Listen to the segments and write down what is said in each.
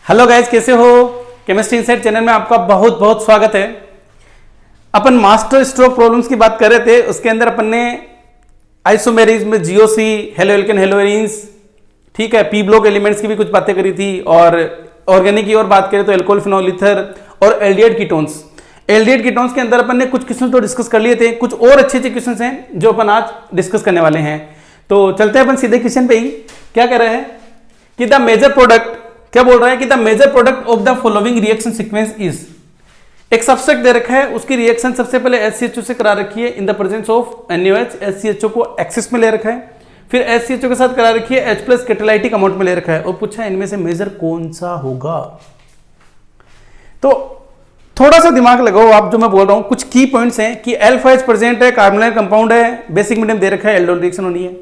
Hello guys, कैसे हो? Chemistry inside channel में आपका बहुत बहुत स्वागत है। अपन मास्टर स्ट्रोक प्रॉब्लम्स की बात कर रहे थे, उसके अंदर अपन ने आइसोमेरिज में GOC, halo alkane, hello arenes, ठीक है, पी ब्लॉक एलिमेंट्स की भी कुछ बातें करी थी। और ऑर्गेनिक की और बात करें तो एल्कोहल, फिनोल ईथर और एल्डिहाइड कीटोन्स। एल्डिहाइड कीटोन्स के अंदर अपन ने कुछ क्वेश्चन तो डिस्कस कर लिए थे, कुछ और अच्छे अच्छे क्वेश्चन हैं जो अपन आज डिस्कस करने वाले हैं। तो चलते हैं अपन सीधे क्वेश्चन पे ही। क्या कह रहे हैं कि द मेजर प्रोडक्ट, क्या बोल रहा है कि the major product of the following reaction sequence is. एक सब्सट्रेट दे रखा है, उसकी रिएक्शन सबसे पहले HCHO से करा रखी है in the presence of NaOH। HCHO को एक्सिस में ले रखा है, फिर HCHO के साथ करा रखी है H+ कैटालाइटिक अमाउंट में ले रखा है और पूछा है इनमें से मेजर कौन सा होगा। तो थोड़ा सा दिमाग लगाओ आप, जो मैं बोल रहा हूं कुछ की पॉइंट्स हैं कि अल्फा H प्रेजेंट है, कार्बोनाइल कंपाउंड है, बेसिक मीडियम दे रखा है, एल्डोल रिएक्शन होनी है,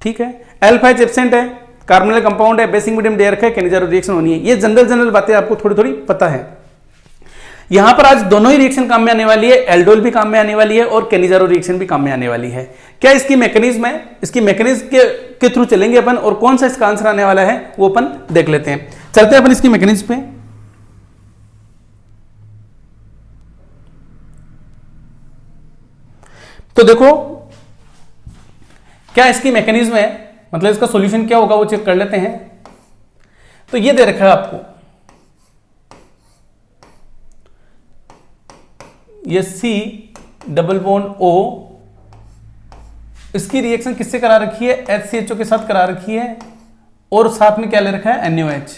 ठीक है। अल्फा H एब्सेंट है, कार्बोनाइल कंपाउंड है, बेसिक मीडियम दे रखा है, कैनिजारो रिएक्शन होनी है। ये जनरल बातें आपको थोड़ी थोड़ी पता है। यहां पर आज दोनों ही रिएक्शन काम में आने वाली है, एल्डोल भी काम में आने वाली है और कैनिजारो रिएक्शन भी काम में आने वाली है। क्या इसकी मैकेनिज्म है, इसकी मैकेनिज्म के थ्रू चलेंगे अपन और कौन सा इसका आंसर आने वाला है वो अपन देख लेते हैं। चलते हैं अपन इसकी मैकेनिज्म पे। तो देखो क्या इसकी मैकेनिज्म है, मतलब इसका सॉल्यूशन क्या होगा वो चेक कर लेते हैं। तो ये दे रखा है आपको, ये C+O, इसकी रिएक्शन किससे करा रखी है? HCHO के साथ करा रखी है और साथ में क्या ले रखा है? NaOH।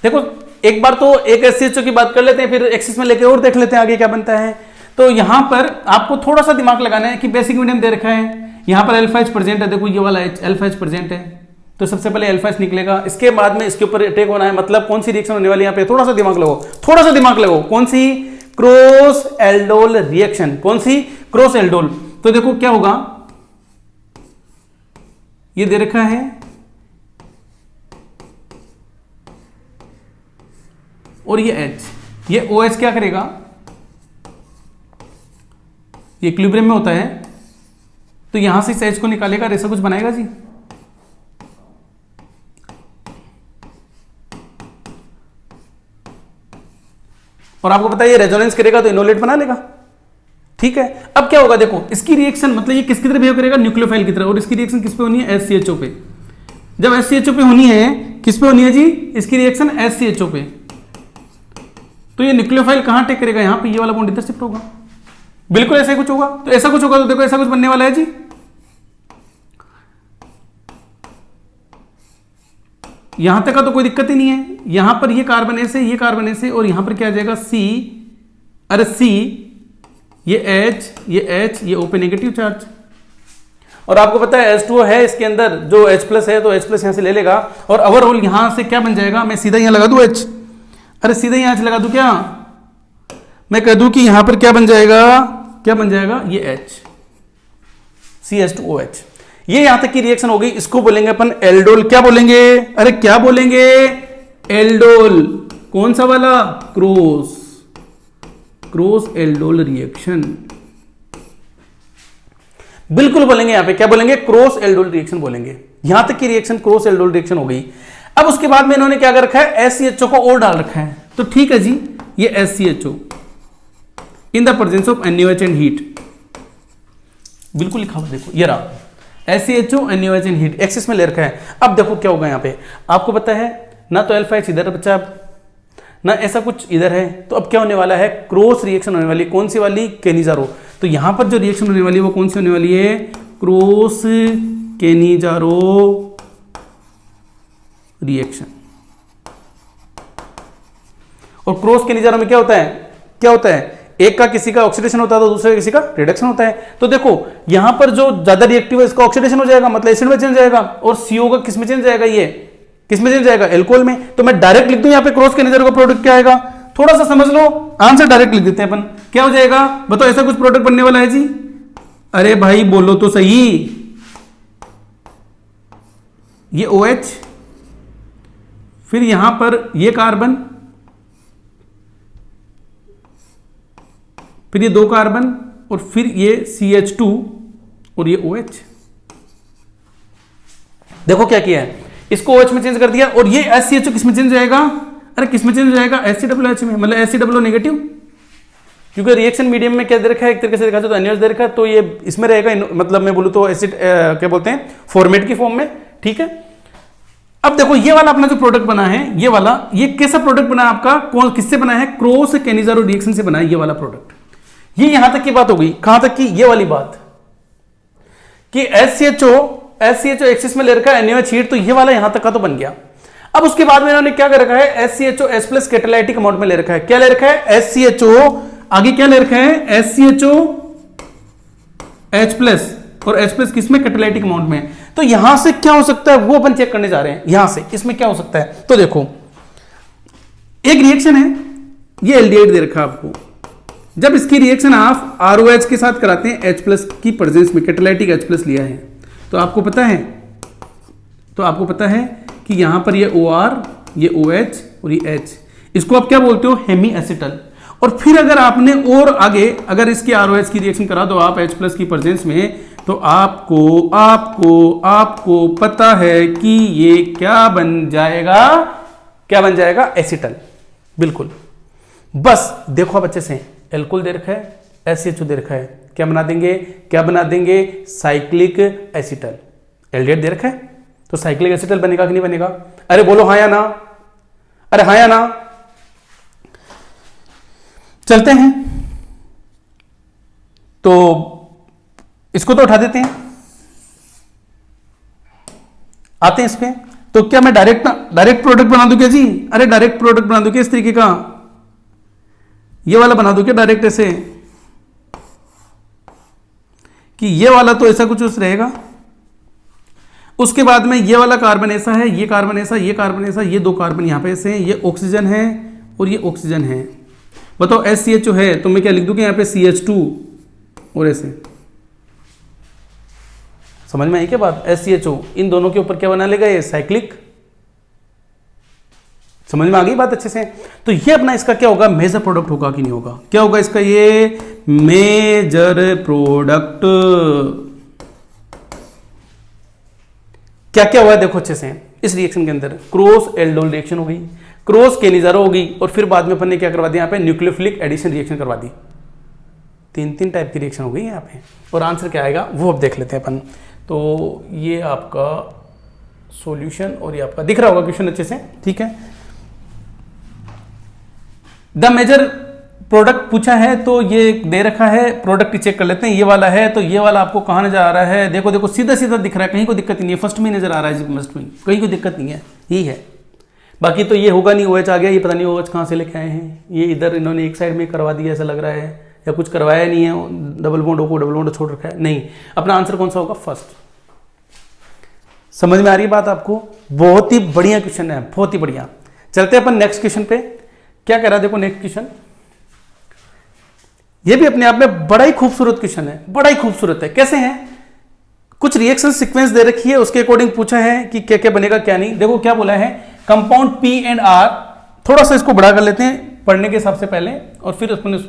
देखो एक बार तो एक HCHO की बात कर लेते हैं, फिर एक्सिस में लेके और देख लेते हैं आगे क्या बनता है। तो यहां पर आपको थोड़ा सा दिमाग लगाना है कि बेसिक मीडियम दे रखा है, यहां पर अल्फा H प्रेजेंट है, देखो ये वाला अल्फा H प्रेजेंट है, तो सबसे पहले अल्फा H निकलेगा, इसके बाद में इसके ऊपर अटैक होना है। मतलब कौन सी रिएक्शन होने वाली है यहां पे? थोड़ा सा दिमाग लगाओ, थोड़ा सा दिमाग लगाओ। कौन सी? Cross aldol reaction. कौन सी? Cross aldol. तो देखो क्या होगा, ये दे रखा है और ये H, ये OH क्या करेगा? ये इक्विलिब्रियम में होता है, तो यहां से इस H को निकालेगा और ऐसा कुछ बनाएगा जी। और आपको पता है ये रेजोनेंस करेगा तो इनोलेट बना लेगा, ठीक है। अब क्या होगा देखो, इसकी रिएक्शन मतलब ये किसकी तरह बिहेव करेगा? न्यूक्लियोफाइल की तरह। और इसकी रिएक्शन किस पे होनी है? HCHO पे। जब HCHO पे होनी है, किस पे होनी है जी? इसकी रिएक्शन HCHO पे। तो ये न्यूक्लियोफाइल कहां टेक करेगा? यहां पे, ये वाला बॉन्ड इधर शिफ्ट होगा। बिल्कुल ऐसा कुछ होगा। तो ऐसा कुछ होगा तो देखो ऐसा कुछ बनने वाला है जी। यहां तक का तो कोई दिक्कत ही नहीं है। यहां पर ये कार्बन ए से, ये कार्बन ए से, और यहां पर क्या आ जाएगा? C, अरे C, ये H, ये O पे नेगेटिव चार्ज। और आपको पता है H2O है इसके अंदर, जो H+ है तो H+ यहां से ले लेगा और ओवरऑल यहां से क्या बन जाएगा? मैं सीधा यहां लगा दूं H, अरे सीधा यहां से लगा दूं क्या? मैं कह दूं कि यहां पर क्या बन जाएगा? क्या बन जाएगा? ये H, CH2OH। ये यहां तक की रिएक्शन हो गई, इसको बोलेंगे अपन एल्डोल। क्या बोलेंगे? अरे क्या बोलेंगे? एल्डोल। कौन सा वाला? Cross aldol reaction. बिल्कुल बोलेंगे यहां पे, क्या बोलेंगे? क्रॉस एल्डोल रिएक्शन बोलेंगे। यहां तक की रिएक्शन क्रॉस एल्डोल रिएक्शन हो गई। अब उसके बाद में इन्होंने क्या कर रखा है? HCHO को और डाल रखा है। तो ठीक है जी, ये HCHO in the presence of NaOH and heat, बिल्कुल लिखा हुआ देखो, ये रहा HCHO, NaOH and heat, axis में ले रखा है। अब देखो क्या होगा यहाँ पे, आपको पता है ना, तो अल्फा H इधर बच्चा, ना ऐसा कुछ इधर है। तो अब क्या होने वाला है? क्रॉस रिएक्शन होने वाली। कौन सी वाली? कैनिजारो। तो यहां पर जो रिएक्शन होने वाली है वो कौन सी होने वाली है? Cross Cannizzaro reaction. और क्रॉस कैनिजारो में क्या होता है? क्या होता है? एक का किसी का ऑक्सीडेशन होता है तो दूसरे का किसी का रिडक्शन होता है। तो देखो यहां पर जो ज्यादा रिएक्टिव है इसका ऑक्सीडेशन हो जाएगा, मतलब एसिड में चेंज जाएगा, और CO का किस में चेंज जाएगा? ये किस में चेंज जाएगा? एल्कोहल में। तो मैं डायरेक्ट लिख दूं यहां पे क्रॉस कैनिजारो का प्रोडक्ट क्या आएगा? थोड़ा सा समझ लो, आंसर डायरेक्ट लिख देते हैं अपन। क्या हो जाएगा बताओ? ऐसा कुछ प्रोडक्ट बनने वाला है जी। अरे भाई बोलो तो सही, ये OH, फिर यहां पर ये कार्बन, फिर ये 2 कार्बन, और फिर ये CH2 और ये OH। देखो क्या किया है, इसको OH में चेंज कर दिया, और ये SCHO किस में चेंज हो जाएगा, अरे किस में चेंज हो जाएगा, HCOOH में, मतलब HCOO नेगेटिव, क्योंकि रिएक्शन मीडियम में क्या दे रखा है, एक तरीके से देखा जाए तो NaOH दे रखा है, तो ये इसमें रहेगा, मतलब मैं बोलूँ तो एसिड क्या बोलते हैं, फॉर्मेट की फॉर्म में, ठीक है। अब देखो ये वाला अपना जो प्रोडक्ट बना है, ये वाला, ये कैसा प्रोडक्ट बना है आपका, कौन किससे बना है, क्रॉस कैनिजारो रिएक्शन से बना है ये वाला प्रोडक्ट। ये यहां तक की बात हो गई, कहां तक की, ये वाली बात कि SCHO एक्सिस में ले रखा है, NaOH हीट, तो ये वाला यहां तक का तो बन गया। अब उसके बाद में इन्होंने क्या कर रखा है, SCHOS प्लस कैटालाइटिक अमाउंट में ले रखा है, क्या ले रखा है, SCHO, आगे क्या ले रखा है, SCHOH प्लस, और H प्लस किसमें, कैटालाइटिक अमाउंट में। तो यहां से क्या हो सकता है वो अपन चेक करने जा रहे हैं, यहां से इसमें क्या हो सकता है। तो देखो एक रिएक्शन है, ये एल्डिहाइड दे रखा है आपको, जब इसकी रिएक्शन आप ROH के साथ कराते हैं H प्लस की प्रेजेंस में, कैटालाइटिक H प्लस लिया है, तो आपको पता है कि यहां पर ये OR, ये OH और ये H, इसको आप क्या बोलते हो, हेमी एसिटल। और फिर अगर आपने और आगे अगर इसकी ROH की रिएक्शन करा दो आप H प्लस की प्रेजेंस में, तो आपको पता है कि ये क्या बन जाएगा, एसिटल, बिल्कुल। बस देखो आप अच्छे से, एल्कोहल दे रखा है, SCHO दे रखा है, क्या बना देंगे, साइक्लिक एसिटल। एल्डिहाइड दे रखा है तो साइक्लिक एसिटल बनेगा कि नहीं बनेगा, अरे बोलो हाँ या ना, अरे हाँ या ना। चलते हैं, तो इसको तो उठा देते हैं, आते हैं इस पे। तो क्या मैं डायरेक्ट प्रोडक्ट बना दूं क्या जी, अरे डायरेक्ट प्रोडक्ट बना दूं क्या इस तरीके का, ये वाला बना दूं क्या डायरेक्ट ऐसे, कि ये वाला तो ऐसा कुछ रहेगा, उसके बाद में ये वाला कार्बन ऐसा है, ये कार्बन ऐसा, ये कार्बन ऐसा, ये दो कार्बन यहां पे ऐसे हैं, ये ऑक्सीजन है और ये ऑक्सीजन है। बताओ SCHO है तो मैं क्या लिख दूं कि यहां पे CH2 और ऐसे, समझ में आई क्या बात, SCHO इन दोनों के ऊपर क्या बना लेगा, ये साइक्लिक, समझ में आ गई बात अच्छे से। तो ये अपना इसका क्या होगा, मेजर प्रोडक्ट होगा कि नहीं होगा, क्या होगा इसका, ये मेजर प्रोडक्ट। क्या क्या हुआ है देखो अच्छे से, इस रिएक्शन के अंदर क्रॉस एल्डोल रिएक्शन हो गई, क्रॉस केनिजारो हो गई, और फिर बाद में अपन ने क्या करवा दिया, यहाँ पे न्यूक्लियोफिलिक एडिशन रिएक्शन करवा दी। तीन टाइप की रिएक्शन हो गई यहाँ पे, और आंसर क्या आएगा वो अब देख लेते हैं अपन। तो ये आपका सॉल्यूशन, और ये आपका दिख रहा होगा क्वेश्चन अच्छे से, ठीक है। द मेजर प्रोडक्ट पूछा है, तो ये दे रखा है, प्रोडक्ट चेक कर लेते हैं, ये वाला है, तो ये वाला आपको कहाँ नजर आ रहा है, देखो सीधा सीधा दिख रहा है, कहीं कोई दिक्कत नहीं है, फर्स्ट में नजर आ रहा है, फर्स्ट में कहीं कोई दिक्कत नहीं है, यही है। बाकी तो ये होगा नहीं, OH आ गया, ये पता नहीं OH कहाँ से लेके आए हैं, ये इधर इन्होंने एक साइड में करवा दिया ऐसा लग रहा है, या कुछ करवाया नहीं है, डबल बॉन्ड छोड़ रखा है, नहीं। अपना आंसर कौन सा होगा, फर्स्ट। समझ में आ रही बात आपको, बहुत ही बढ़िया क्वेश्चन है, बहुत ही बढ़िया। चलते हैं अपन नेक्स्ट क्वेश्चन पे, क्या कह रहा है देखो नेक्स्ट क्वेश्चन, ये भी अपने आप में बड़ा ही खूबसूरत क्वेश्चन है, बड़ा ही खूबसूरत है। कैसे है, कुछ रिएक्शन सीक्वेंस दे रखी है, उसके अकॉर्डिंग पूछा है कि क्या क्या बनेगा क्या नहीं। देखो क्या बोला है, कंपाउंड P एंड R, थोड़ा सा इसको बड़ा कर लेते हैं पढ़ने के हिसाब से पहले, और फिर अपन उस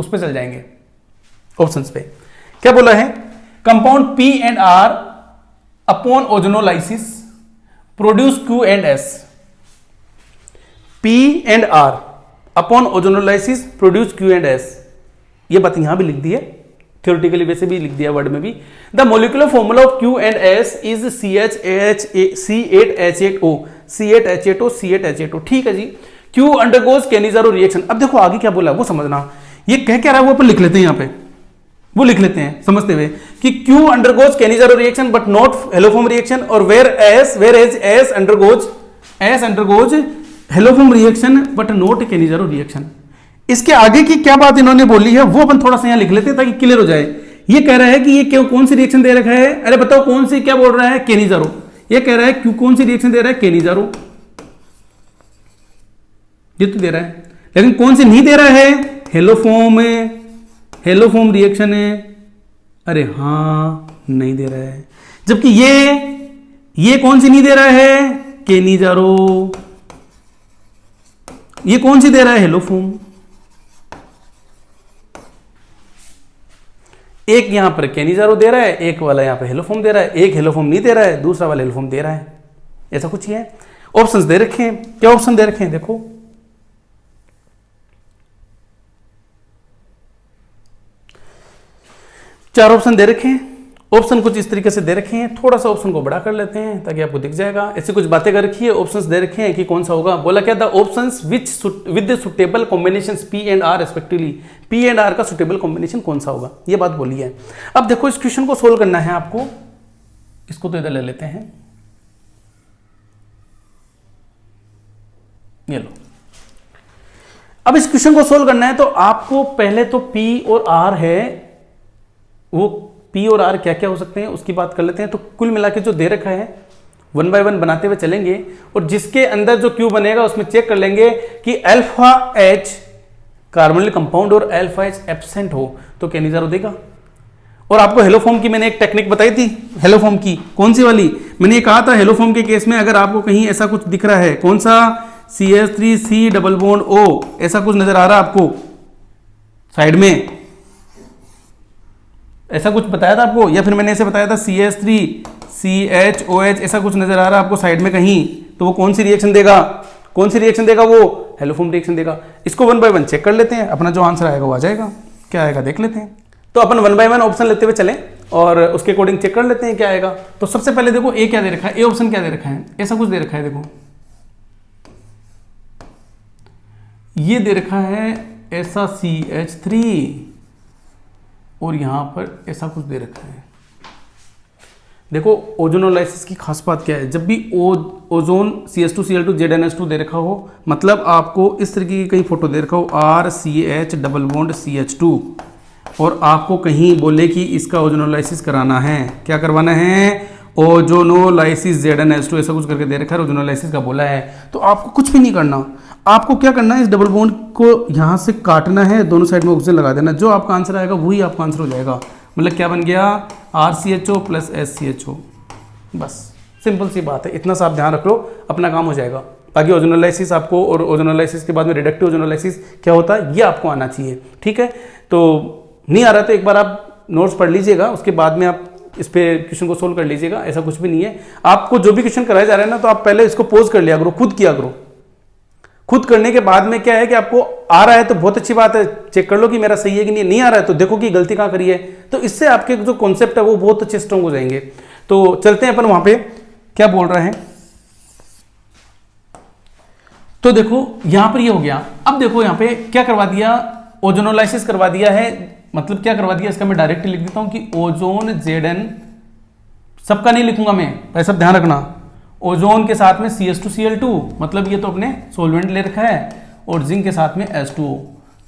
पे चल जाएंगे ऑप्शंस पे। क्या बोला है, compound P and R upon ozonolysis produce Q and S। P and R upon ozonolysis produce Q and S, ये बात यहां भी लिख दी है, थ्योरेटिकली वैसे भी लिख दिया वर्ड में भी। The molecular formula of Q and S is C8H8O। ठीक है जी, Q अंडरगोज केनिजारो रिएक्शन। अब देखो आगे क्या बोला वो समझना, ये कह रहा है वो अपन लिख लेते हैं, यहां पे वो लिख लेते हैं समझते हुए कि Q undergoes Cannizzaro reaction but not haloform reaction, और whereas S undergoes haloform reaction but not Cannizzaro reaction. इसके आगे की क्या बात इन्होंने बोली है वो अपन थोड़ा सा यहां लिख लेते हैं ताकि क्लियर हो जाए। ये कह रहा है कि ये कौन सी रिएक्शन दे रखा है, अरे बताओ कौन सी, क्या बोल रहा है, केनिजारो। ये कह रहा है क्यों कौन सी रिएक्शन दे रहा है, केनिजारो, ये तो दे रहा है, लेकिन कौन सी नहीं दे रहा है, हेलोफॉर्म रिएक्शन है, अरे हाँ नहीं दे रहा है। जबकि ये कौन सी नहीं दे रहा है, केनिजारो, ये कौन सी दे रहा है, हेलोफॉर्म। एक यहां पर केनिजारो दे रहा है, एक वाला यहां पर हेलोफॉर्म दे रहा है, एक हेलोफॉर्म नहीं दे रहा है, दूसरा वाला हेलोफॉर्म दे रहा है। ऐसा कुछ ही है। ऑप्शंस दे रखे हैं, क्या ऑप्शन दे रखे हैं देखो, चार ऑप्शन दे रखे हैं। ऑप्शन कुछ इस तरीके से दे रखे हैं, थोड़ा सा ऑप्शन को बड़ा कर लेते हैं ताकि आपको दिख जाएगा। ऐसी कुछ बातें कर रखी है, ऑप्शंस दे रखे हैं कि कौन सा होगा। बोला क्या, the options which with the suitable combinations P and R respectively, P and R का सुटेबल कॉम्बिनेशन कौन सा होगा, ये बात बोली है। अब देखो इस क्वेश्चन को सोल्व करना है आपको, इसको तो इधर ले लेते हैं, ये लो। अब इस क्वेश्चन को सोल्व करना है तो आपको पहले तो पी और आर है, वो पी और आर क्या क्या हो सकते हैं उसकी बात कर लेते हैं। तो कुल मिला के जो दे रखा है 1 बाय 1 बनाते हुए चलेंगे, और जिसके अंदर जो क्यू बनेगा उसमें चेक कर लेंगे कि अल्फा एच कार्बोनिल कंपाउंड और अल्फा एच एब्सेंट हो तो क्या निजार देगा। और आपको हेलोफॉर्म की मैंने एक टेक्निक बताई थी, हेलोफॉर्म की कौन सी वाली, मैंने ये कहा था हेलोफॉर्म के केस में अगर आपको कहीं ऐसा कुछ दिख रहा है, कौन सा, CH3C डबल बॉन्ड O, ऐसा कुछ नजर आ रहा है आपको साइड में, ऐसा कुछ बताया था आपको, या फिर मैंने ऐसे बताया था CH3CHOH, ऐसा कुछ नजर आ रहा है आपको साइड में कहीं, तो वो कौन सी रिएक्शन देगा, कौन सी रिएक्शन देगा, वो हेलोफॉर्म रिएक्शन देगा। इसको 1 बाय 1 चेक कर लेते हैं, अपना जो आंसर आएगा वो आ जाएगा, क्या आएगा देख लेते हैं। तो अपन 1 बाय 1 ऑप्शन लेते हुए चलें और उसके अकॉर्डिंग चेक कर लेते हैं क्या आएगा। तो सबसे पहले देखो ए क्या दे रखा है, ए ऑप्शन क्या दे रखा है, ऐसा कुछ दे रखा है, देखो ये दे रखा है ऐसा CH3 और यहां पर ऐसा कुछ दे रखा है। देखो ओजोनोलाइसिस की खास बात क्या है, जब भी ओजोन CH2Cl2 ZnH2 दे रखा हो, मतलब आपको इस तरीके की कहीं फोटो दे रखा हो RCH डबल बॉन्ड CH2 और आपको कहीं बोले कि इसका ओजोनोलाइसिस कराना है, क्या करवाना है, ओजोनोलाइसिस ZnH2 ऐसा कुछ करके दे रखा है, ओजोनोलाइसिस का बोला है, तो आपको कुछ भी नहीं करना, आपको क्या करना है, इस डबल बॉन्ड को यहां से काटना है, दोनों साइड में ऑक्सीजन लगा देना, जो आपका आंसर आएगा वही आपका आंसर हो जाएगा। मतलब क्या बन गया, RCHO प्लस SCHO, बस सिंपल सी बात है, इतना सा आप ध्यान रख लो, अपना काम हो जाएगा। बाकी ओजोनोलाइसिस आपको, और ओजोनोलाइसिस के बाद में रिडक्टिव ओजोनोलाइसिस क्या होता है ये आपको आना चाहिए, ठीक है। तो नहीं आ रहा तो एक बार आप नोट्स पढ़ लीजिएगा, उसके बाद में आप इस पे क्वेश्चन को सोल्व कर लीजिएगा, ऐसा कुछ भी नहीं है। आपको जो भी क्वेश्चन कराए जा रहे हैं ना, तो आप पहले इसको पोज कर लिया करो, खुद किया करो, खुद करने के बाद में क्या है कि आपको आ रहा है तो बहुत अच्छी बात है, चेक कर लो कि मेरा सही है कि नहीं आ रहा है तो देखो कि गलती कहां करी है, तो इससे आपके जो कॉन्सेप्ट है वो बहुत अच्छे स्ट्रॉन्ग हो जाएंगे। तो चलते हैं अपन वहां पे क्या बोल रहे हैं। तो देखो यहां पर ये हो गया। अब देखो यहां पे क्या करवा दिया, ओजोनोलाइसिस करवा दिया है, मतलब क्या करवा दिया, इसका मैं डायरेक्ट लिख देता हूं कि ओजोन Zn, सबका नहीं लिखूंगा मैं, भाई सब ध्यान रखना, ओजोन के साथ में CH2Cl2, मतलब ये तो अपने सोलवेंट ले रखा है, और जिंक के साथ में H2O।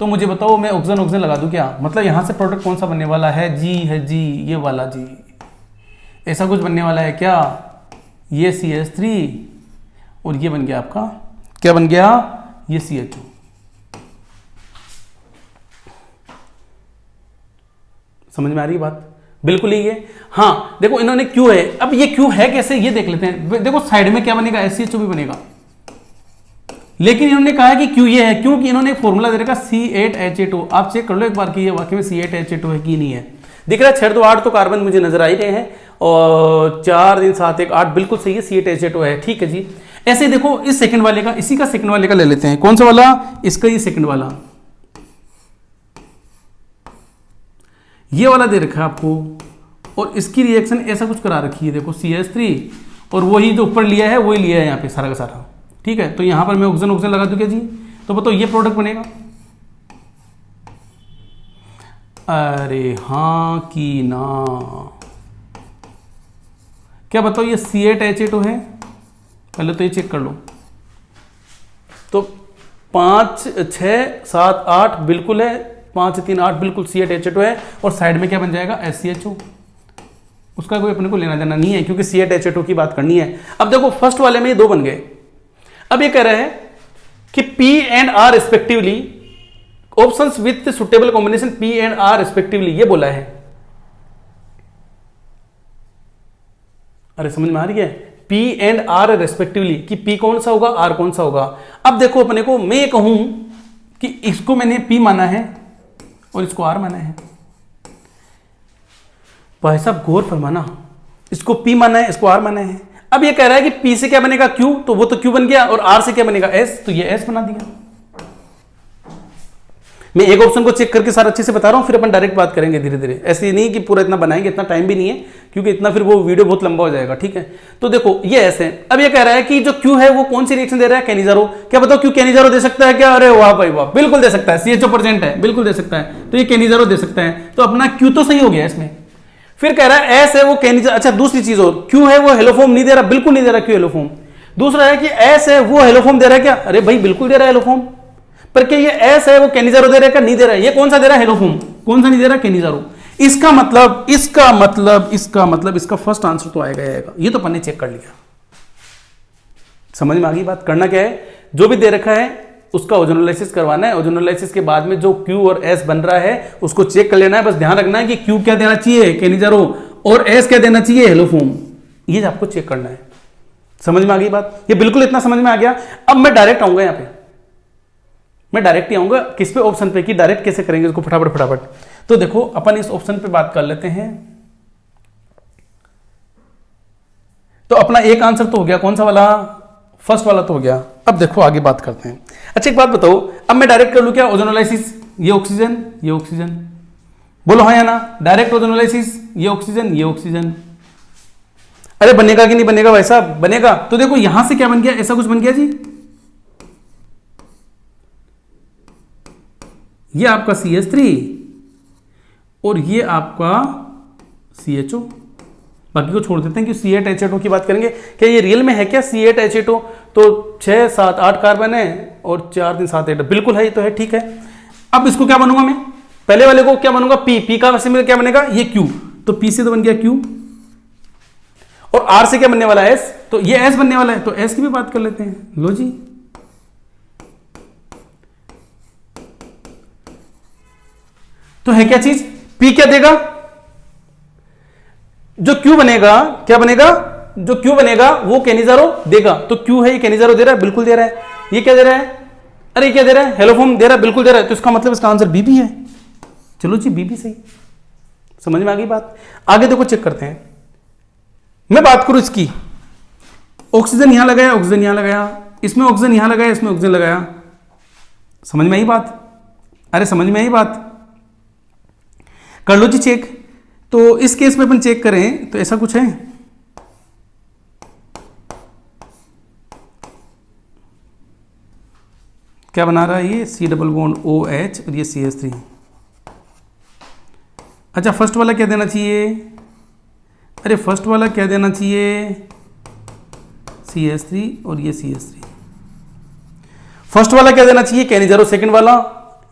तो मुझे बताओ मैं ऑक्सीजन लगा दूं क्या, मतलब यहां से प्रोडक्ट कौन सा बनने वाला है, G है, G ये वाला G, ऐसा कुछ बनने वाला है क्या, ये CH3 और ये बन गया आपका, क्या बन गया, ये CHO। समझ में आ रही है बात, बिल्कुल ही ये। हाँ देखो इन्होंने क्यू है, अब ये क्यू है कैसे ये देख लेते हैं। देखो साइड में क्या बनेगा, SCHO भी बनेगा, लेकिन इन्होंने कहा कि क्यू ये है क्योंकि इन्होंने एक फॉर्मूला दे रखा C8H2। आप चेक कर लो एक बार कि ये वाकई में C8H2 है कि नहीं है। दिख रहा है 6 2 8 तो कार्बन मुझे नजर आ ही रहे हैं, और 4 3 7 1 8 बिल्कुल सही है, C8H2 है, ठीक है जी। ऐसे देखो इस सेकंड वाले का, इसी का सेकंड वाले का ले लेते हैं, कौन सा वाला, इसका ये सेकंड वाला, ये वाला दे रखा है आपको, और इसकी रिएक्शन ऐसा कुछ करा रखी है, देखो CH3 और वही जो ऊपर लिया है वही लिया है यहाँ पे सारा का सारा, ठीक है। तो यहां पर मैं ऑक्सीजन लगा दूं क्या जी, तो बताओ ये प्रोडक्ट बनेगा, अरे हाँ कि ना, क्या बताओ ये C8H2 है, पहले तो ये चेक कर लो। तो 5 6 7 8 बिल्कुल है, 5 3 8 बिल्कुल C8H2 है, और साइड में क्या बन जाएगा, SCHO। उसका कोई अपने को लेना देना नहीं है क्योंकि C8H2 की बात करनी है। अब देखो फर्स्ट वाले में ये 2 बन गए। अब ये कह रहे हैं कि P and R respectively, options with suitable combination P and R respectively, ये बोला है। अरे समझ में आ रही है, P एंड R रेस्पेक्टिवली, कि P कौन सा होगा, R कौन सा होगा। अब देखो अपने को, मैं ये कहूं कि इसको मैंने P माना है और इसको R माना है, भाई साहब गौर फरमाना, इसको P माना है, इसको R माना है। अब ये कह रहा है कि P से क्या बनेगा Q, तो वो तो Q बन गया, और R से क्या बनेगा S, तो ये S बना दिया। मैं एक ऑप्शन को चेक करके सारा अच्छे से बता रहा हूं, फिर अपन डायरेक्ट बात करेंगे धीरे धीरे, ऐसे नहीं कि पूरा इतना बनाएंगे, इतना टाइम भी नहीं है क्योंकि इतना फिर वो वीडियो बहुत लंबा हो जाएगा, ठीक है। तो देखो ये ऐसे, अब ये कह रहा है कि जो Q है वो कौन सी रिएक्शन दे रहा है, कैनिजारो। क्या बताओ Q कैनिजारो दे सकता है क्या? अरे वाह भाई वाह, बिल्कुल दे सकता है, CHO प्रेजेंट है, बिल्कुल दे सकता है, तो ये कैनिजारो दे सकता है, तो अपना Q तो सही हो गया इसमें। फिर कह रहा है S है वो कैनिजारो, अच्छा दूसरी चीज और, Q है वो हेलोफॉर्म नहीं दे रहा, बिल्कुल नहीं दे रहा Q हेलोफॉर्म। दूसरा है कि S है वो हेलोफॉर्म दे रहा है क्या? अरे भाई बिल्कुल दे रहा है हेलोफॉर्म, पर क्या ये S है वो कैनिजारो दे रहा है क्या? नहीं दे रहा है। ये कौन सा दे रहा है? हेलोफॉर्म। कौन सा नहीं दे रहा? कैनिजारो। इसका मतलब इसका फर्स्ट आंसर तो आएगा आएगा, ये तो अपन ने चेक कर लिया। समझ में आ गई बात? करना क्या है, जो भी दे रखा है उसका ओजोनोलाइसिस करवाना है, ओजोनोलाइसिस के बाद में जो Q और S बन रहा है उसको चेक कर लेना है। बस ध्यान रखना है कि Q क्या देना चाहिए, कैनिजारो, और S क्या देना चाहिए, हेलोफॉर्म। ये आपको चेक करना है। समझ में आ गई बात? ये बिल्कुल इतना समझ में आ गया। अब मैं डायरेक्ट आऊंगा यहाँ पे, मैं डायरेक्ट ही आऊंगा किस पे, ऑप्शन पे, कि डायरेक्ट कैसे करेंगे इसको फटाफट फटाफट। तो देखो अपन इस ऑप्शन पे बात कर लेते हैं। तो अपना एक आंसर तो हो गया, कौन सा वाला, फर्स्ट वाला तो हो गया। अब देखो आगे बात करते हैं। अच्छा एक बात बताओ, अब मैं डायरेक्ट कर लूं क्या ओजोनोलाइसिस, ये ऑक्सीजन ये ऑक्सीजन, बोलो हाँ या ना, डायरेक्ट ओजोनोलाइसिस, ये ऑक्सीजन ये ऑक्सीजन। अरे बनेगा कि नहीं बनेगा भाई साहब? बनेगा। तो देखो यहां से क्या बन गया, ऐसा कुछ बन गया जी, ये आपका CH3 और ये आपका CHO। बाकी को छोड़ देते हैं कि C8H8O की बात करेंगे। क्या ये रियल में है क्या C8H8O? तो 6 7 8 कार्बन है और 4 3 7 8, बिल्कुल है, ये तो है, ठीक है। अब इसको क्या बनूंगा मैं, पहले वाले को क्या बनूंगा, P का वैसे में क्या बनेगा, ये Q, तो P से तो बन गया Q, और R से क्या बनने वाला है S, तो ये S बनने वाला है, तो S की भी बात कर लेते हैं। लो जी, तो है क्या चीज, P क्या देगा, जो Q बनेगा, क्या बनेगा, जो Q बनेगा वो कैनिजारो देगा। तो Q है, ये कैनिजारो दे रहा है, बिल्कुल दे रहा है। ये क्या दे रहा है, अरे क्या दे रहा है, हेलोफॉर्म दे रहा है, बिल्कुल दे रहा है। तो इसका मतलब इसका आंसर B भी है। चलो जी B भी सही। समझ में आ गई बात? आगे देखो चेक करते हैं। मैं बात करूं इसकी, ऑक्सीजन यहां लगाया, ऑक्सीजन यहां लगाया, इसमें ऑक्सीजन यहां लगाया, इसमें ऑक्सीजन लगाया। समझ में आई बात? अरे समझ में आई बात? कर लो जी चेक। तो इस केस में अपन चेक करें तो ऐसा कुछ है, क्या बना रहा है ये C डबल बॉन्ड OH और ये CH3। अच्छा फर्स्ट वाला क्या देना चाहिए, अरे फर्स्ट वाला क्या देना चाहिए, CH3 और ये CH3। फर्स्ट वाला क्या देना चाहिए, कैनिजारो। सेकंड वाला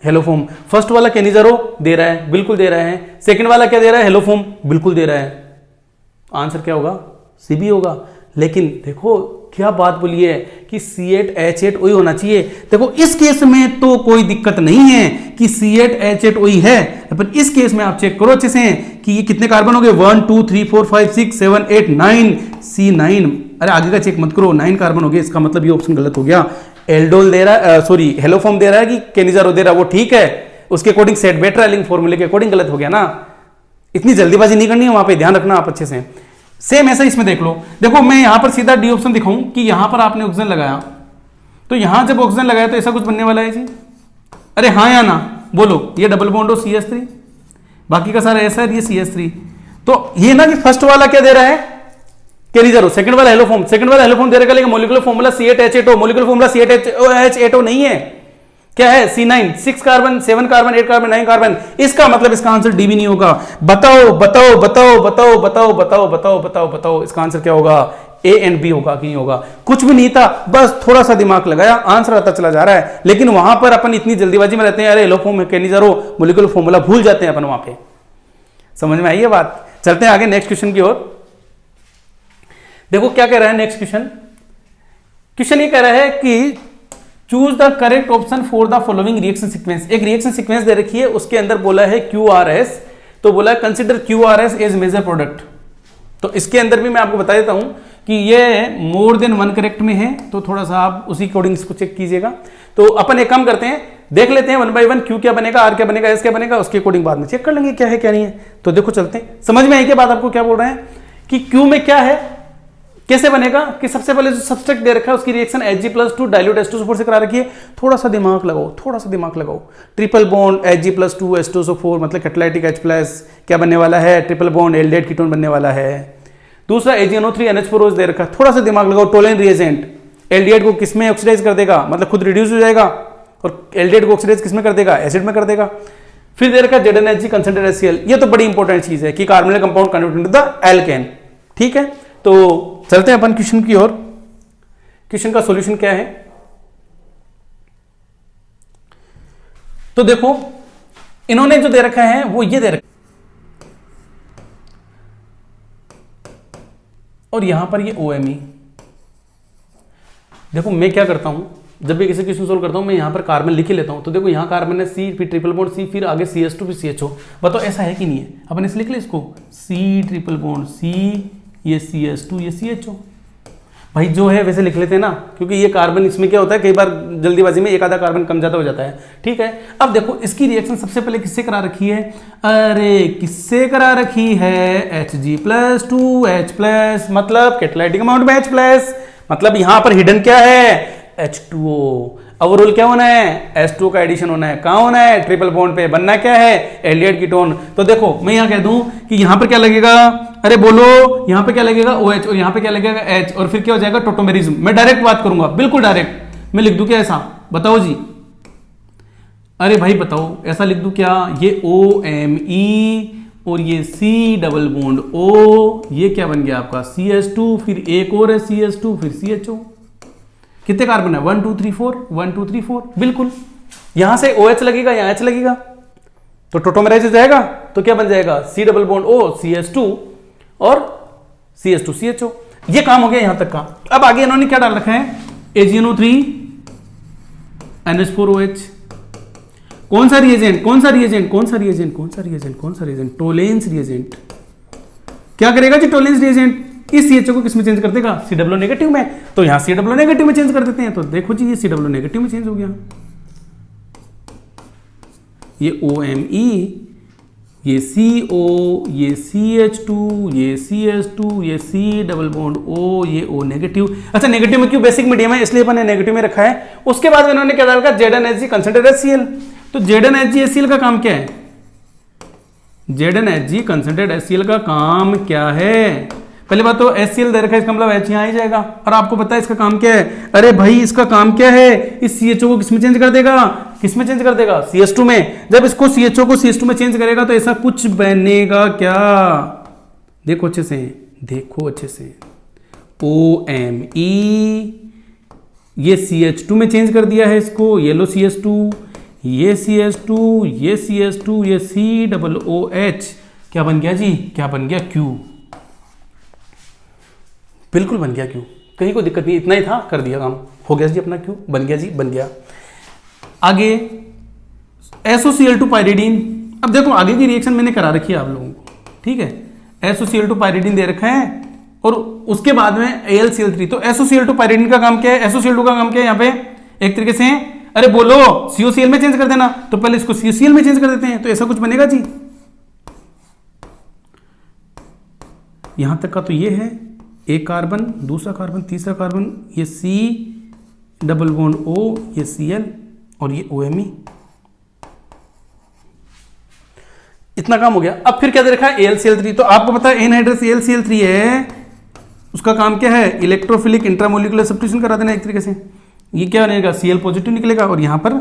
हेलोफॉर्म। फर्स्ट वाला कैनिजारो दे रहा है, बिल्कुल दे रहा है। सेकंड वाला क्या दे रहा है, हेलोफॉर्म, बिल्कुल दे रहा है। आंसर क्या होगा, CB होगा। लेकिन देखो क्या बात बोली है कि C8H8O ही होना चाहिए। देखो इस केस में तो कोई दिक्कत नहीं है कि C8H8O ही है, पर इस केस में आप चेक करो अच्छे से कि ये कितने कार्बन हो गए, 1 2 3 4 5 6 7 8 9, C9। अरे आगे का चेक मत करो, 9 कार्बन हो गए, इसका मतलब ये ऑप्शन गलत हो गया। एल्डोल दे रहा है, सॉरी हेलोफॉर्म दे रहा है कि कैनिजारो दे रहा है, वो ठीक है, उसके अकॉर्डिंग सेट बेट्राइलिंग फॉर्मूले के अकॉर्डिंग गलत हो गया ना। इतनी जल्दीबाजी नहीं करनी है, वहां पे ध्यान रखना आप अच्छे से। सेम ऐसा इसमें देख लो। देखो मैं यहां पर सीधा डी ऑप्शन दिखाऊं कि यहां पर आपने ऑक्सीजन लगाया, तो यहां जब ऑक्सीजन लगाया तो ऐसा कुछ बनने वाला है जी। अरे हाँ या ना बोलो, ये डबल बॉन्ड हो CH3, बाकी का सारा ऐसा है, ये CH3। तो ये ना कि फर्स्ट वाला क्या दे रहा है, कैनिजारो, सेकंड वाला हेलोफॉर्म, सेकंड वाला हेलोफॉर्म दे रहा है, लेकिन molecular formula C8H8O, molecular formula C8H8O नहीं है, क्या है C9, 6 carbon 7 carbon 8 carbon 9 carbon. इसका मतलब इसका आंसर डी भी नहीं होगा। बताओ बताओ बताओ बताओ बताओ बताओ बताओ बताओ बताओ इसका आंसर क्या होगा, A एंड B होगा कि नहीं होगा? कुछ भी नहीं था, बस थोड़ा सा दिमाग लगाया, आंसर आता चला जा रहा है। लेकिन वहां पर अपन इतनी जल्दीबाजी में रहते हैं, अरे हेलोफॉर्म कैनिजारो मॉलिक्यूलर फार्मूला भूल जाते हैं अपन वहां पे। समझ में आई है बात? चलते हैं आगे नेक्स्ट क्वेश्चन की ओर। देखो क्या कह रहा है नेक्स्ट क्वेश्चन। क्वेश्चन ये कह रहा है कि choose the correct option for the following reaction sequence. एक रिएक्शन सीक्वेंस दे रखी है, उसके अंदर बोला है QRS, तो बोला है consider QRS as major product. तो इसके अंदर भी मैं आपको बता देता हूं कि ये मोर देन 1 करेक्ट में है, तो थोड़ा सा आप उसी अकॉर्डिंग इसको चेक कीजिएगा। तो अपन एक काम करते हैं, देख लेते हैं 1 by 1 Q क्या बनेगा, R क्या बनेगा, S क्या बनेगा, उसके अकॉर्डिंग बाद में चेक कर लेंगे क्या है क्या नहीं है। तो देखो चलते हैं, समझ में आई क्या बात, आपको क्या बोल रहे हैं कि Q में क्या है, कैसे बनेगा कि सबसे पहले जो सब्सट्रेट दे रखा है उसकी रिएक्शन Hg+2 डाइल्यूट H2SO4 से करा रखी है। थोड़ा सा दिमाग लगाओ, ट्रिपल बॉन्ड Hg+2 H2SO4 मतलब कैटालाइटिक H+ क्या बनने वाला है, ट्रिपल बॉन्ड एल्डिहाइड कीटोन बनने वाला है। दूसरा AgNO3 NH4OH दे रखा है, थोड़ा सा दिमाग लगाओ, टोलेन रिएजेंट एल्डिहाइड को किसमें ऑक्सीडाइज कर देगा, मतलब खुद रिड्यूस हो जाएगा, और एल्डिहाइड को ऑक्सीडाइज किसमें कर देगा, एसिड में कर देगा। फिर दे रखा है ZnHg कंसंट्रेटेड HCl, ये तो बड़ी इंपॉर्टेंट चीज है कि carbonyl compound convert into the alkene. ठीक है, तो चलते हैं अपन क्वेश्चन की ओर। क्वेश्चन का सॉल्यूशन क्या है, तो देखो इन्होंने जो दे रखा है वो ये दे रखा, और यहां पर ये OMe। देखो मैं क्या करता हूं, जब भी किसी क्वेश्चन सोल्व करता हूं मैं यहां पर कार्बन लिख ही लेता हूं। तो देखो यहां कार्बन है C, फिर ट्रिपल बॉन्ड C, फिर आगे CH2 फिर CHO। बताओ ऐसा है कि नहीं है, अपन इसे लिख ले इसको C ट्रिपल बॉन्ड C, ये CH2 ये CHO। भाई जो है वैसे लिख लेते हैं ना, क्योंकि ये कार्बन इसमें क्या होता है कई बार जल्दीबाजी में एक आधा कार्बन कम ज्यादा हो जाता है। ठीक है, अब देखो इसकी रिएक्शन सबसे पहले किससे करा रखी है, अरे किससे करा रखी है, Hg+2H+, मतलब कैटालाइटिक अमाउंट में H+, मतलब यहां पर हिडन क्या है, H2O। ओवरऑल क्या होना है, H2O का एडिशन होना है, कहां होना है, ट्रिपल बॉन्ड पे, बनना क्या है, एल्डिहाइड कीटोन। तो देखो मैं यहां कह दूं कि यहां पर क्या लगेगा, अरे बोलो यहां पे क्या लगेगा OH, और यहां पे क्या लगेगा H, और फिर क्या हो जाएगा टोटोमेरिज्म। मैं डायरेक्ट बात करूंगा, बिल्कुल डायरेक्ट मैं लिख दूं क्या ऐसा, बताओ जी, अरे भाई बताओ ऐसा लिख दूं क्या, ये OMe और ये C डबल बॉन्ड O, ये क्या बन गया आपका CH2, फिर एक और है CH2, फिर CHO। कितने कार्बन है, 1 2 3 4, 1 2 3 4, बिल्कुल। यहां से OH लगेगा, यहां H लगेगा, तो टोटोमेराइज हो जाएगा, तो क्या बन जाएगा C double bond O CH2 और CH2 CHO। ये काम हो गया यहां तक का। अब आगे इन्होंने क्या डाल रखा है, AgNO3 NH4OH। कौन सा रिएजेंट, टोलेंस रिएजेंट। क्या करेगा जी टोलेंस रिएजेंट, इस CHO को किसमें चेंज कर देगा, CW नेगेटिव में। तो यहां CW नेगेटिव में चेंज कर देते हैं, तो देखो जी ये CW नेगेटिव में चेंज हो गया, ये OMe, ये CO, ये CH2, ये CH2, ये C डबल बॉन्ड O, ये O नेगेटिव। अच्छा नेगेटिव में क्यों, बेसिक मीडियम है इसलिए अपन ने नेगेटिव में रखा है। उसके बाद इन्होंने क्या डाला, ZnHg कंसंट्रेटेड HCl। तो ZnHg HCl का काम क्या है, ZnHg कंसंट्रेटेड HCl का काम क्या है, पहली बात तो HCl दे रखा है, इसका मतलब H यहां आ जाएगा, और आपको पता है इसका काम क्या है, अरे भाई इसका काम क्या है, इस CHO को किसमें चेंज कर देगा, CH2 में। जब इसको CHO को CH2 में चेंज करेगा तो ऐसा कुछ बनेगा क्या, देखो अच्छे से, OMe, ये CH2 में चेंज कर दिया है इसको, येलो CH2, ये CH2, ये CH2, ये COOH, क्या बन गया जी, क्या बन गया Q, बिल्कुल बन गया Q, कहीं कोई दिक्कत नहीं, इतना ही था, कर दिया काम, हो गया जी अपना Q, बन गया जी, बन गया। आगे SOCl2 पायरिडीन। अब देखो आगे की रिएक्शन मैंने करा रखी है आप लोगों को, ठीक है, SOCl2 पायरिडीन दे रखा है, और उसके बाद में AlCl3। तो SOCl2 पायरिडीन का काम क्या है, SOCl2 का काम क्या है, यहाँ पे एक तरीके से, अरे बोलो COCl में चेंज कर देना, तो पहले इसको COCl में चेंज कर देते हैं, तो ऐसा कुछ बनेगा जी। यहां तक का तो ये है, एक कार्बन, दूसरा कार्बन, तीसरा कार्बन, ये C डबल बॉन्ड O, ये Cl और ये OMe। इतना काम हो गया। अब फिर क्या दे रखा है, AlCl3। तो आपको पता है एनहाइड्रस AlCl3 है, उसका काम क्या है, इलेक्ट्रोफिलिक इंट्रामोलिकुलर सब्स्टिट्यूशन करा देना एक तरीके से। ये क्या बनेगा, Cl पॉजिटिव निकलेगा, और यहां पर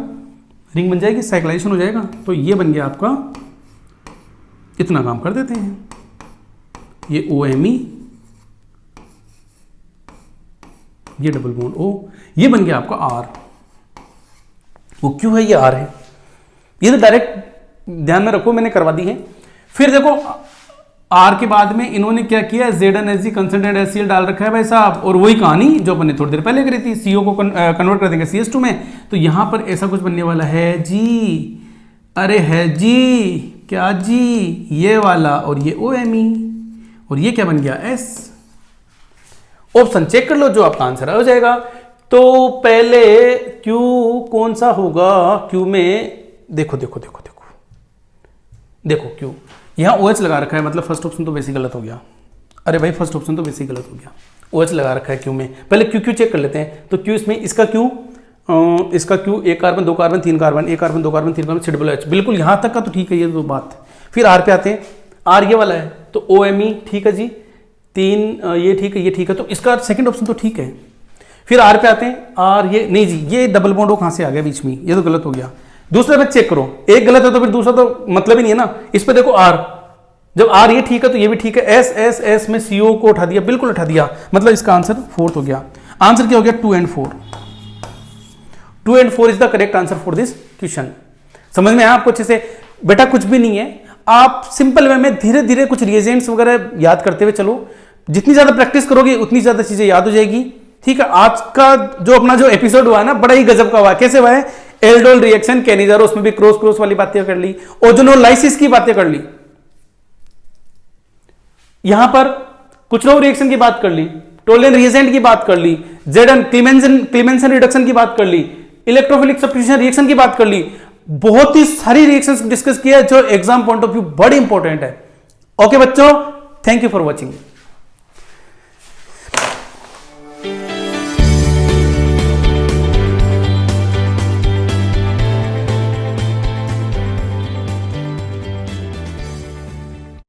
रिंग बन जाएगी, साइक्लाइजेशन हो जाएगा, तो ये बन गया आपका, इतना काम कर देते हैं, ये OMe, ये डबल बॉन्ड O, ये बन गया आपका R। वो क्यों है, ये R है, ये तो डायरेक्ट ध्यान में रखो, मैंने करवा दी है। फिर देखो R के बाद में इन्होंने क्या किया, ZnHg कंसंट्रेटेड HCl डाल रखा है भाई साहब, और वही कहानी जो अपन ने थोड़ी देर पहले करी थी, CO को कन्वर्ट कर देंगे CH2 में। तो यहां पर ऐसा कुछ बनने वाला है जी, अरे है जी, क्या जी, ये वाला, और ये OMe, और ये क्या बन गया S। ऑप्शन चेक कर लो, जो आपका आंसर हो जाएगा। तो पहले Q कौन सा होगा, Q में देखो Q, यहां OH लगा रखा है, मतलब फर्स्ट ऑप्शन तो वैसे गलत हो गया, अरे भाई फर्स्ट ऑप्शन तो वैसे ही गलत हो गया, OH लगा रखा है क्यू में। पहले क्यू चेक कर लेते हैं। तो क्यू इसमें इसका Q 1 carbon 2 carbon 3 carbon 1 carbon 2 carbon 3 carbon COOH, बिल्कुल यहां तक का तो ठीक है ये तो बात। फिर आर पे आते हैं, आर ये वाला है तो OMe ठीक है जी, 3 ये ठीक है, ये ठीक है, तो इसका सेकंड ऑप्शन तो ठीक है। फिर आर पे आते हैं, आर ये नहीं जी, ये डबल बॉन्ड कहां से आ गया बीच में, ये तो गलत हो गया। दूसरे पे चेक करो, एक गलत है तो फिर दूसरा तो मतलब ही नहीं है ना। इस पे देखो आर, जब आर ये ठीक है तो ये भी ठीक है। एस एस एस में CO को उठा दिया, बिल्कुल उठा दिया, मतलब इसका आंसर 4th हो गया। आंसर क्या हो गया 2 and 4। 2 and 4 is the correct answer for this question. समझ में आया आपको अच्छे से? बेटा कुछ भी नहीं है, आप सिंपल वे में धीरे धीरे कुछ रिएजेंट्स वगैरह याद करते हुए चलो। जितनी ज्यादा प्रैक्टिस करोगे उतनी ज्यादा चीजें याद हो जाएगी। ठीक है, आज का जो एपिसोड हुआ है ना, बड़ा ही गजब का हुआ। कैसे हुआ है? एल्डोल रिएक्शन, कैनिजारो, उसमें भी क्रॉस वाली बातें कर ली, ओजोनोलाइसिस की बातें कर ली, यहां पर कुछ लोग रिएक्शन की बात कर ली, टोलेन रिएजेंट की बात कर ली, जेडन क्लीमेंसन रिडक्शन की बात कर ली, इलेक्ट्रोफिलिक सब्स्टिट्यूशन रिएक्शन की बात कर ली। बहुत ही सारी रिएक्शंस डिस्कस किया जो एग्जाम पॉइंट ऑफ व्यू बड़ी इंपॉर्टेंट है। ओके बच्चों, थैंक यू फॉर वॉचिंग।